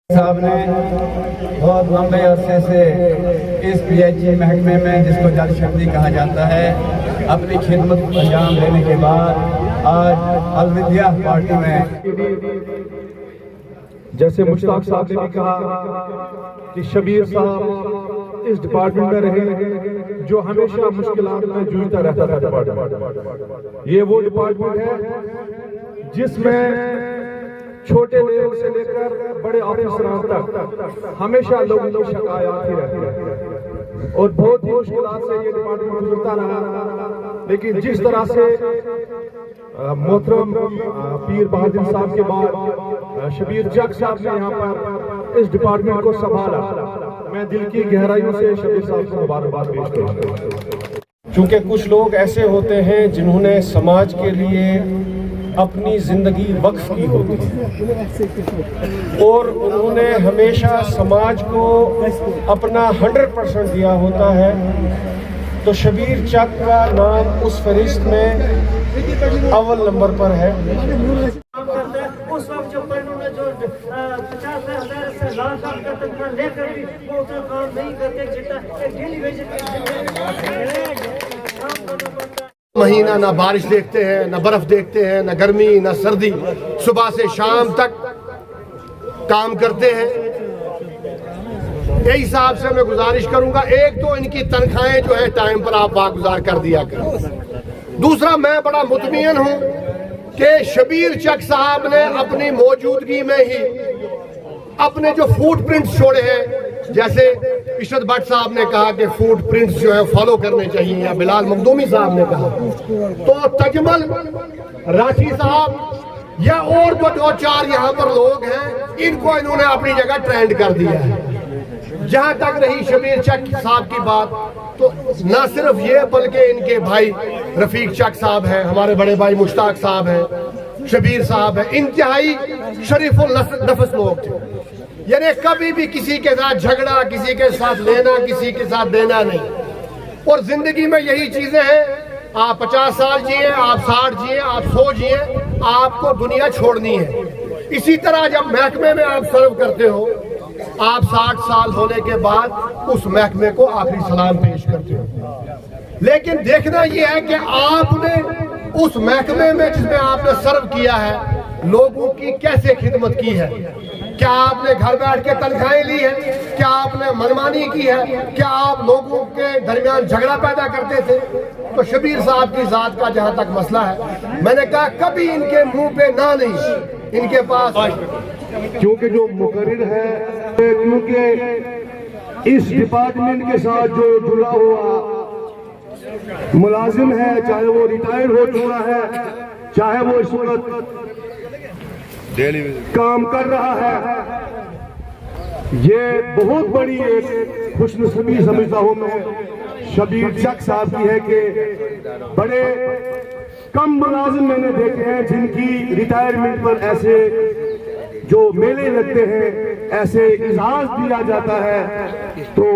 साहब ने बहुत लंबे अरसे से इस पीएचई महकमे में, जिसको जल शक्ति कहा जाता है, अपनी खिदमत अंजाम देने के बाद आज अलविदा पार्टी में, जैसे मुश्ताक साहब ने भी कहा कि शबीर साहब इस डिपार्टमेंट में रहे जो हमेशा मुश्किलात में जूझता रहता था। डिपार्टमेंट ये वो डिपार्टमेंट है जिसमें छोटे लेवल से लेकर बड़े ऑफिसरान तक हमेशा लोगों की शिकायत ही रहती है और बहुत ही मुश्किलात से ये डिपार्टमेंट गुजरता रहा। लेकिन जिस तरह से मोहतरम पीर बहादुर साहब के बाद शबीर चक साहब ने यहाँ पर इस डिपार्टमेंट को संभाला, मैं दिल की गहराइयों से शबीर साहब को मुबारकबाद पेश करता हूँ। क्योंकि कुछ लोग ऐसे होते हैं जिन्होंने समाज के लिए अपनी जिंदगी वक्फ की होती है और उन्होंने हमेशा समाज को अपना 100% दिया होता है, तो शबीर चक का नाम उस फहरिस्त में अव्वल नंबर पर है। उस वक्त जो उन्होंने जो 50,000 से लाख का तनख्वाह लेकर भी वो उतना काम नहीं करते जितना एक डेली वेज महीना ना बारिश देखते हैं, ना बर्फ देखते हैं, ना गर्मी ना सर्दी, सुबह से शाम तक काम करते हैं। यही हिसाब से मैं गुजारिश करूंगा, एक तो इनकी तनख्वाहें जो है टाइम पर आप वागुजार कर दिया करें। दूसरा, मैं बड़ा मुतमिन हूं कि शबीर चक साहब ने अपनी मौजूदगी में ही अपने जो फुटप्रिंट्स छोड़े हैं, जैसे इशरत भट्ट साहब ने कहा कि फुटप्रिंट्स जो है फॉलो करने चाहिए, या बिलाल मखदूमी साहब ने कहा, तो तजमल राठी साहब या और जो 2-4 यहाँ पर लोग हैं, इनको इन्होंने अपनी जगह ट्रेंड कर दिया है। जहां तक रही शबीर चक साहब की बात, तो न सिर्फ ये बल्कि इनके भाई रफीक चक साहब हैं, हमारे बड़े भाई मुश्ताक साहब हैं, शबीर साहब हैं, इंतहाई शरीफुल नफस लोग थे। यानी कभी भी किसी के साथ झगड़ा, किसी के साथ लेना, किसी के साथ देना नहीं। और जिंदगी में यही चीजें हैं, आप 50 साल जिए, आप 60 जिए, आप 100 जिए, आपको दुनिया छोड़नी है। इसी तरह जब महकमे में आप सर्व करते हो, आप 60 साल होने के बाद उस महकमे को आखिरी सलाम पेश करते हो। लेकिन देखना यह है कि आपने उस महकमे में जिसमें आपने सर्व किया है, लोगों की कैसे खिदमत की है। क्या आपने घर बैठ के तनख्वाहें ली है? क्या आपने मनमानी की है? क्या आप लोगों के दरमियान झगड़ा पैदा करते थे? तो शबीर साहब की जात का जहां तक मसला है, मैंने कहा कभी इनके मुंह पे ना नहीं, इनके पास, क्योंकि जो मुकर्रिर है, क्योंकि इस डिपार्टमेंट के साथ जो जुड़ा हुआ मुलाजिम है, चाहे वो रिटायर हो चुका है, चाहे वो इस वक्त काम कर रहा है, ये बहुत बड़ी एक खुशनसीबी समझता हूं मैं शबीर चक साहब की है कि बड़े कम मुलाजिम मैंने देखे हैं जिनकी रिटायरमेंट पर ऐसे जो मेले लगते हैं, ऐसे इजाज दिया जाता है। तो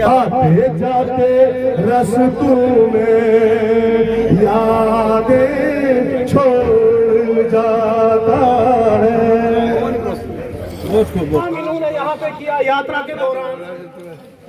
आते जाते रस्तों में यादें छोड़ जाता है। इन्होंने यहाँ पे किया यात्रा के दौरान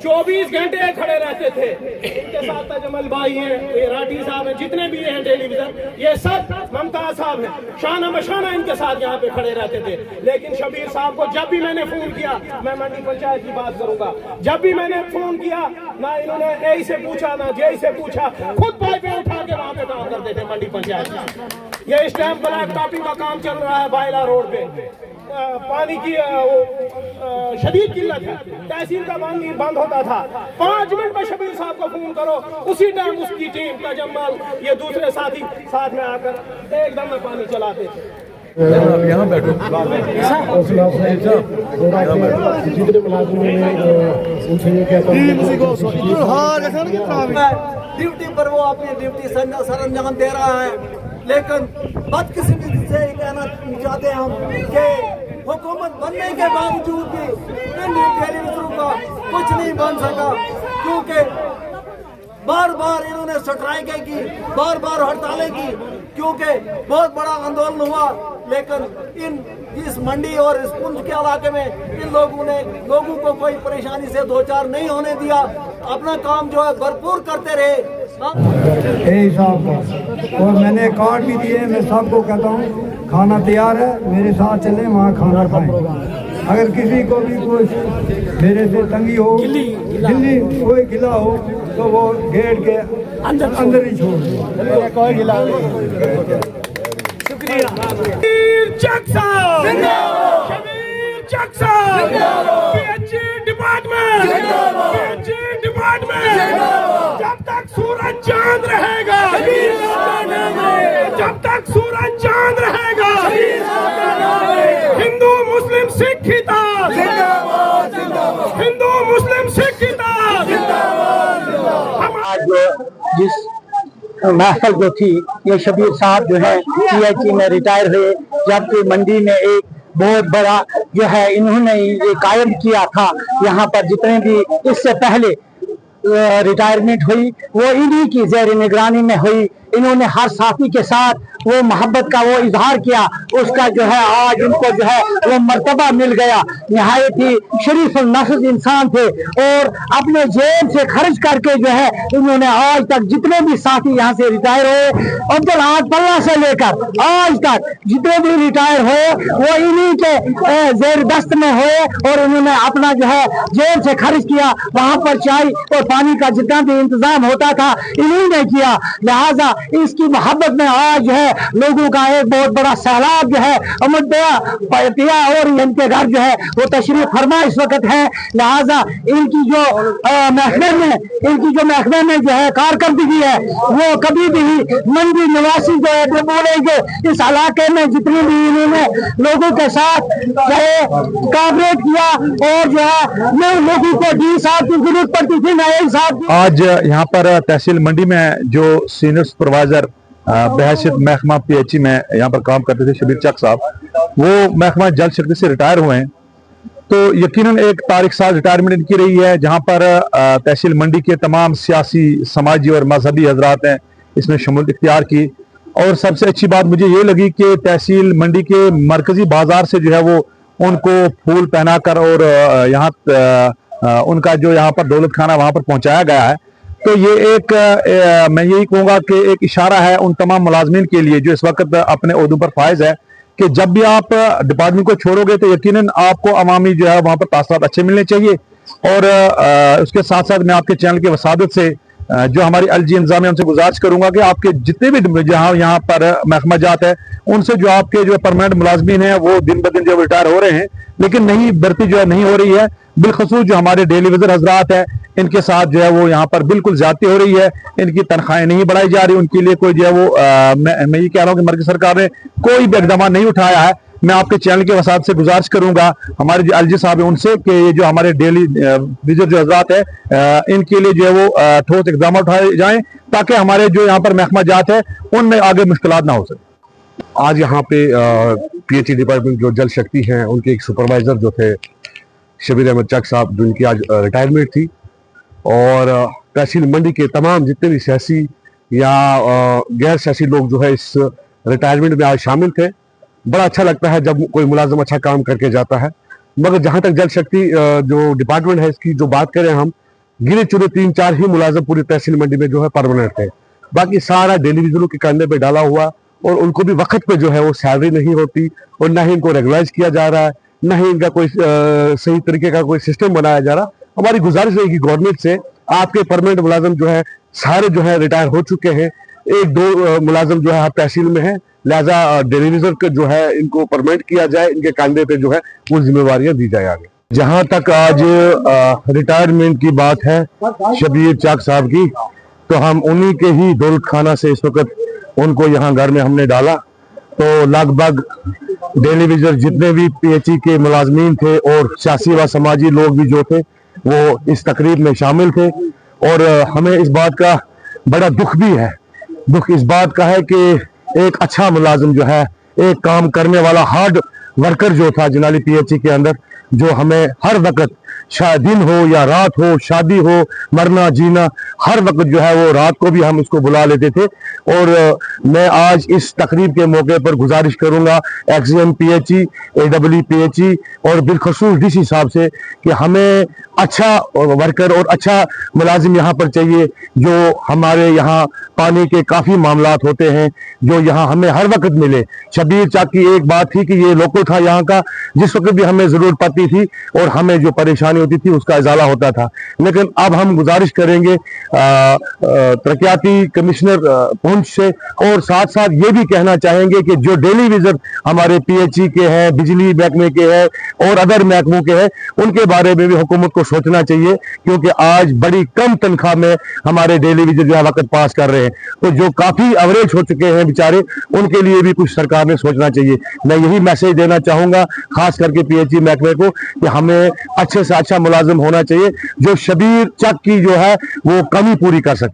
24 घंटे खड़े रहते थे। इनके साथ तजमल भाई हैं, ये राठी साहब हैं, जितने भी हैं टेलीविजन, ये सब मुमताज साहब हैं, शाना बशाना इनके साथ यहाँ पे खड़े रहते थे। लेकिन शबीर साहब को जब भी मैंने फोन किया, मैं मंडी पंचायत की बात करूंगा, जब भी मैंने फोन किया, ना इन्होंने ए से पूछा ना जे से पूछा, खुद पाइपें उठा के वहां पे काम करते थे मंडी पंचायत। ये स्टैम्प ब्लैक टॉपिंग का काम चल रहा है बायला रोड पे, पानी की शदीद किल्लत है, तहसील का पानी बंद होता था। 5 मिनट में शबीर साहब को फोन करो, उसी टाइम उसकी टीम तजम्मल ये दूसरे साथी साथ में आकर एकदम में पानी चलाते थे। यहाँ बैठो, ड्यूटी पर वो अपनी ड्यूटी सरंजाम दे रहा है, लेकिन बदकिस्मती से कहना चाहते हैं हम कि हुकूमत बनने के बावजूद भी टेलीविजन का कुछ नहीं बन सका, क्योंकि बार बार इन्होंने स्ट्राइकें की, बार बार हड़तालें की, क्योंकि बहुत बड़ा आंदोलन हुआ, लेकिन इन इस मंडी और इस पुंछ के इलाके में इन लोगों को कोई परेशानी से दो चार नहीं होने दिया। अपना काम जो है भरपूर करते रहे। यही साहब का, और मैंने कार्ड भी दिए। मैं सबको कहता हूँ खाना तैयार है, मेरे साथ चलें, वहाँ खाना खाएं। अगर किसी को भी कोई मेरे से तंगी हो, गिल्ली कोई गिला हो, तो वो गेट के अंदर ही छोड़ दो। कोई गिला शुक्रिया। चक साहब जिंदाबाद, शबीर चक साहब जिंदाबाद, पीएचई डिपार्टमेंट जिंदाबाद, पीएचई डिपार्टमेंट जिंदाबाद। जब तक सूरज चांद रहेगा, जब तक सूरज चांद रहेगा, हिंदू मुस्लिम सिख इत्तेहाद जिंदाबाद, हिंदू मुस्लिम सिख इत्तेहाद जिंदाबाद। आज जिस महफिल जो थी, ये शबीर साहब जो है पीएचई में रिटायर हुए, जबकि मंडी में एक बहुत बड़ा जो है इन्होंने ये कायम किया था। यहाँ पर जितने भी इससे पहले रिटायरमेंट हुई वो इन्हीं की ज़ेर निगरानी में हुई। इन्होंने हर साथी के साथ वो मोहब्बत का वो इजहार किया, उसका जो है आज इनको जो है वो मर्तबा मिल गया। निहायत ही शरीफ नफ्स इंसान थे और अपने जेब से खर्च करके जो है इन्होंने आज तक जितने भी साथी यहाँ से रिटायर हुए, अब्दुल आहद पल्ला से लेकर आज तक जितने भी रिटायर हुए वो इन्हीं के जेर दस्त में हुए और इन्होंने अपना जो है जेब से खर्च किया। वहाँ पर चाय और पानी का जितना भी इंतजाम होता था इन्हीं ने किया। लिहाजा इसकी मोहब्बत में आज जो है लोगों का एक बहुत बड़ा सैलाब जो है पिया और इनके घर जो है वो तशरीफ फरमा इस वक्त है। लिहाजा इनकी जो महकमे में जो है कारकर्दगी है वो कभी भी मंडी निवासी जो है बोलेंगे। इस इलाके में जितनी भी इन्होंने लोगों के साथ कॉपरेट किया और जो है लोगों को डी साहब की जरूरत पड़ती थी, नए साहब। आज यहाँ पर तहसील मंडी में जो सीनियर सुपरवाइजर बहैसियत महकमा पीएचई में यहाँ पर काम करते थे शबीर चक साहब, वो महकमा जल शक्ति से रिटायर हुए हैं। तो यकीनन एक तारीख साल रिटायरमेंट इनकी रही है, जहाँ पर तहसील मंडी के तमाम सियासी, समाजी और मजहबी हजरात हैं इसमें शमूलियत इख्तियार की। और सबसे अच्छी बात मुझे ये लगी कि तहसील मंडी के मरकजी बाजार से जो है वो उनको फूल पहनाकर और यहाँ उनका जो यहाँ पर दौलत खाना वहाँ पर पहुँचाया गया है। तो ये एक मैं यही कहूँगा कि एक इशारा है उन तमाम मुलाजमीन के लिए जो इस वक्त अपने ओहदों पर फायज है कि जब भी आप डिपार्टमेंट को छोड़ोगे तो यकीनन आपको अवामी जो है वहाँ पर तासरात अच्छे मिलने चाहिए। और उसके साथ साथ मैं आपके चैनल की वसादत से जो हमारी अलजी इंतजामिया उनसे गुजारिश करूंगा कि आपके जितने भी जहाँ यहाँ पर महकमा जात है उनसे जो आपके जो परमानेंट मुलाजमीन हैं वो दिन ब दिन जो रिटायर हो रहे हैं, लेकिन नई भर्ती जो है नहीं हो रही है। बिलखसूस जो हमारे डेली विजिट हजरात है इनके साथ जो है वो यहाँ पर बिल्कुल ज्यादती हो रही है, इनकी तनख्वाहें नहीं बढ़ाई जा रही, उनके लिए कोई जो है वो मैं ये कह रहा हूँ कि मर्कज़ी सरकार ने कोई भी इक़दाम नहीं उठाया है। मैं आपके चैनल के वसात से गुजारिश करूंगा हमारे जो अलजी साहब है उनसे कि ये जो हमारे डेली विजिट जो हजरात है इनके लिए जो है वो ठोस इक़दाम उठाए जाएं ताकि हमारे जो यहाँ पर महकमा जात है उनमें आगे मुश्किलात ना हो सके। आज यहाँ पे पीएचई डिपार्टमेंट जो जल शक्ति हैं उनके एक सुपरवाइजर जो थे शबीर अहमद चक साहब, जो इनकी आज रिटायरमेंट थी, और तहसील मंडी के तमाम जितने भी सियासी या गैर सियासी लोग जो है इस रिटायरमेंट में आज शामिल थे। बड़ा अच्छा लगता है जब कोई मुलाजिम अच्छा काम करके जाता है। मगर जहाँ तक जल शक्ति जो डिपार्टमेंट है इसकी जो बात करें, हम गिने चुने 3-4 ही मुलाजिम पूरी तहसील मंडी में जो है परमानेंट थे, बाकी सारा डेली विजिटरों के कंधे पे डाला हुआ और उनको भी वक्त पे जो है वो सैलरी नहीं होती और ना ही इनको रेगुलाइज किया जा रहा है, ना ही इनका कोई सही तरीके का कोई सिस्टम बनाया जा रहा। हमारी गुजारिश रहेगी गवर्नमेंट से, आपके परमानेंट मुलाजिम जो है सारे जो है रिटायर हो चुके हैं, 1-2 मुलाजिम जो है तहसील में है, लिहाजा डेली विजिटर जो है इनको परमानेंट किया जाए, इनके कंधे पे जो है वो जिम्मेवारियां दी जाए आगे। जहां तक आज रिटायरमेंट की बात है शबीर चक साहब की, तो हम उन्हीं के ही दौलत खाना से इस वक्त उनको यहाँ घर में हमने डाला। तो लगभग डेली विजिटर जितने भी पीएचई के मुलाजमीन थे और सियासी व समाजी लोग भी जो थे वो इस तकरीब में शामिल थे। और हमें इस बात का बड़ा दुख भी है, दुख इस बात का है कि एक अच्छा मुलाजिम जो है, एक काम करने वाला हार्ड वर्कर जो था जनाली पीएचई के अंदर, जो हमें हर वक्त दिन हो या रात हो, शादी हो, मरना जीना, हर वक्त जो है वो रात को भी हम उसको बुला लेते थे। और मैं आज इस तकरीब के मौके पर गुजारिश करूंगा एक्सएम पीएचई, एडब्ल्यू पीएचई और बिलखसूस डीसी साहब से कि हमें अच्छा वर्कर और अच्छा मुलाजिम यहाँ पर चाहिए। जो हमारे यहाँ पानी के काफ़ी मामलात होते हैं जो यहाँ हमें हर वक्त मिले। शबीर चक की एक बात थी कि ये लोकल था यहाँ का, जिस वक्त भी हमें ज़रूरत पड़ती थी और हमें जो परेशानी होती थी उसका इजाला होता था। लेकिन अब हम गुजारिश करेंगे तरक्याती कमिश्नर पुंछ से, और साथ साथ ये भी कहना चाहेंगे कि जो डेली विजिट हमारे पीएचई के हैं, बिजली महकमे के हैं और अदर महकमों के हैं, उनके बारे में भी हुकूमत को सोचना चाहिए, क्योंकि आज बड़ी कम तनख्वाह में हमारे डेली विजिट जो है वक्त पास कर रहे हैं। तो जो काफ़ी एवरेज हो चुके हैं बेचारे, उनके लिए भी कुछ सरकार ने सोचना चाहिए। मैं यही मैसेज देना चाहूँगा खास करके पीएचई महकमे को कि हमें अच्छे से अच्छा मुलाजिम होना चाहिए जो शबीर चक की जो है वो कमी पूरी कर सके।